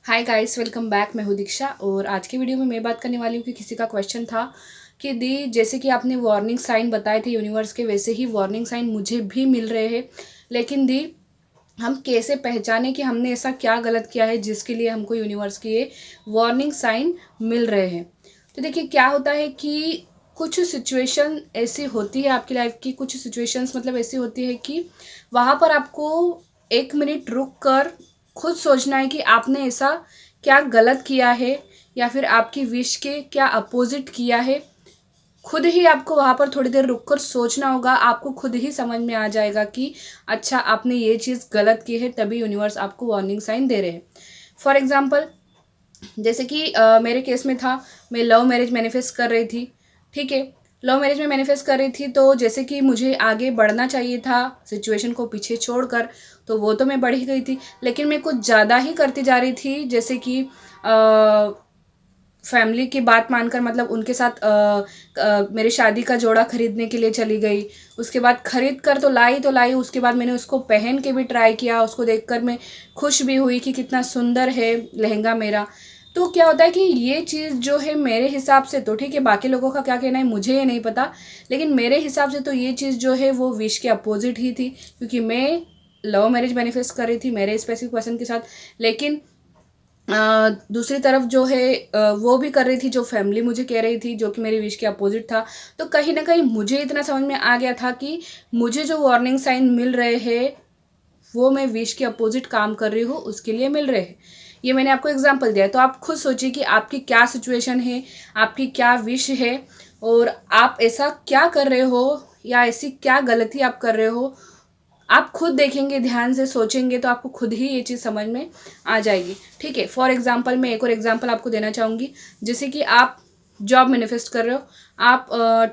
Hi guys, welcome back. मैं हूँ दीक्षा और आज की वीडियो में मैं बात करने वाली हूँ कि किसी का क्वेश्चन था कि दी जैसे कि आपने वार्निंग साइन बताए थे यूनिवर्स के, वैसे ही वार्निंग साइन मुझे भी मिल रहे हैं। लेकिन दी हम कैसे पहचाने कि हमने ऐसा क्या गलत किया है जिसके लिए हमको यूनिवर्स के ये वार्निंग साइन मिल रहे हैं। तो देखिए क्या होता है कि कुछ सिचुएशन ऐसी होती है आपकी लाइफ की, कुछ सिचुएशंस मतलब ऐसी होती है कि वहाँ पर आपको 1 मिनट रुक कर खुद सोचना है कि आपने ऐसा क्या गलत किया है या फिर आपकी विश के क्या अपोजिट किया है। खुद ही आपको वहाँ पर थोड़ी देर रुक कर सोचना होगा, आपको खुद ही समझ में आ जाएगा कि अच्छा आपने ये चीज़ गलत की है, तभी यूनिवर्स आपको वार्निंग साइन दे रहे हैं। फॉर एग्जाम्पल जैसे कि मेरे केस में था, मैं लव मैरिज मैनिफेस्ट कर रही थी। ठीक है, लव मैरिज में मैनिफेस्ट कर रही थी, तो जैसे कि मुझे आगे बढ़ना चाहिए था सिचुएशन को पीछे छोड़कर, तो वो तो मैं बढ़ ही गई थी, लेकिन मैं कुछ ज़्यादा ही करती जा रही थी। जैसे कि फैमिली की बात मानकर, मतलब उनके साथ मेरी शादी का जोड़ा खरीदने के लिए चली गई। उसके बाद खरीद कर तो लाई, उसके बाद मैंने उसको पहन के भी ट्राई किया, उसको देखकर मैं खुश भी हुई कि कितना सुंदर है लहंगा मेरा। तो क्या होता है कि ये चीज़ जो है मेरे हिसाब से तो ठीक है, बाकी लोगों का क्या कहना है मुझे ये नहीं पता, लेकिन मेरे हिसाब से तो ये चीज़ जो है वो विश के अपोजिट ही थी, क्योंकि मैं लव मैरिज मैनिफेस्ट कर रही थी मेरे स्पेसिफिक पर्सन के साथ। लेकिन दूसरी तरफ जो है वो भी कर रही थी जो फैमिली मुझे कह रही थी, जो कि मेरी विश के अपोजिट था। तो कहीं ना कहीं मुझे इतना समझ में आ गया था कि मुझे जो वार्निंग साइन मिल रहे हैं वो मैं विश के अपोजिट काम कर रही हूँ उसके लिए मिल रहे हैं। ये मैंने आपको एग्जांपल दिया है, तो आप खुद सोचिए कि आपकी क्या सिचुएशन है, आपकी क्या विश है, और आप ऐसा क्या कर रहे हो या ऐसी क्या गलती आप कर रहे हो। आप खुद देखेंगे, ध्यान से सोचेंगे तो आपको खुद ही ये चीज़ समझ में आ जाएगी। ठीक है, फॉर एग्जांपल मैं एक और एग्जांपल आपको देना चाहूँगी। जैसे कि आप जॉब मैनिफेस्ट कर रहे हो, आप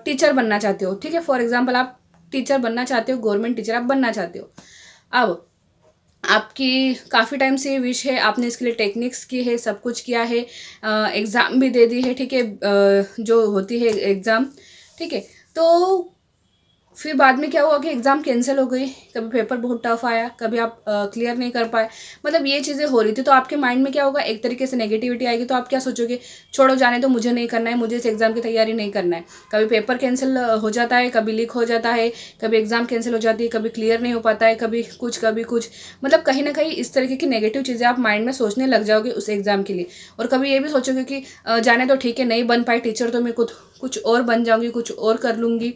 टीचर बनना चाहते हो। ठीक है, फॉर एग्जांपल आप टीचर बनना चाहते हो, गवर्नमेंट टीचर आप बनना चाहते हो। अब आपकी काफ़ी टाइम से ये विश है, आपने इसके लिए टेक्निक्स की है, सब कुछ किया है, एग्ज़ाम भी दे दी है। ठीक है, जो होती है एग्ज़ाम। ठीक है, तो फिर बाद में क्या हुआ कि एग्ज़ाम कैंसिल हो गई, कभी पेपर बहुत टफ आया, कभी आप क्लियर नहीं कर पाए, मतलब ये चीज़ें हो रही थी। तो आपके माइंड में क्या होगा, एक तरीके से नेगेटिविटी आएगी। तो आप क्या सोचोगे, छोड़ो जाने दो, मुझे नहीं करना है, मुझे इस एग्ज़ाम की तैयारी नहीं करना है। कभी पेपर कैंसिल हो जाता है, कभी लीक हो जाता है, कभी एग्ज़ाम कैंसिल हो जाती है, कभी क्लियर नहीं हो पाता है, कभी कुछ, मतलब कहीं ना कहीं इस तरीके की नेगेटिव चीज़ें आप माइंड में सोचने लग जाओगे उस एग्ज़ाम के लिए। और कभी ये भी सोचोगे कि जाने दो, ठीक है नहीं बन पाई टीचर तो मैं कुछ और बन जाऊँगी, कुछ और कर लूँगी,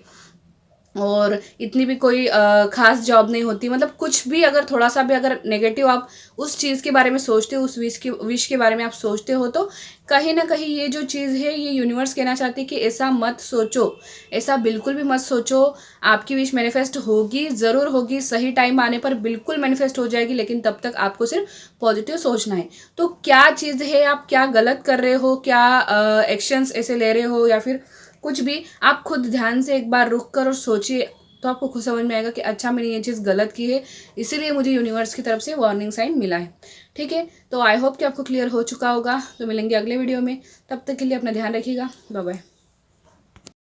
और इतनी भी कोई खास जॉब नहीं होती। मतलब कुछ भी अगर थोड़ा सा भी अगर नेगेटिव आप उस चीज़ के बारे में सोचते हो, उस विश के बारे में आप सोचते हो, तो कहीं ना कहीं ये जो चीज़ है ये यूनिवर्स कहना चाहती है कि ऐसा मत सोचो, ऐसा बिल्कुल भी मत सोचो। आपकी विश मैनिफेस्ट होगी, ज़रूर होगी, सही टाइम आने पर बिल्कुल मैनिफेस्ट हो जाएगी, लेकिन तब तक आपको सिर्फ पॉजिटिव सोचना है। तो क्या चीज़ है, आप क्या गलत कर रहे हो, क्या एक्शंस ऐसे ले रहे हो, या फिर कुछ भी, आप खुद ध्यान से एक बार रुक कर और सोचिए, तो आपको खुद समझ में आएगा कि अच्छा मैंने ये चीज़ गलत की है, इसीलिए मुझे यूनिवर्स की तरफ से वार्निंग साइन मिला है। ठीक है, तो आई होप कि आपको क्लियर हो चुका होगा। तो मिलेंगे अगले वीडियो में, तब तक के लिए अपना ध्यान रखिएगा। Bye bye.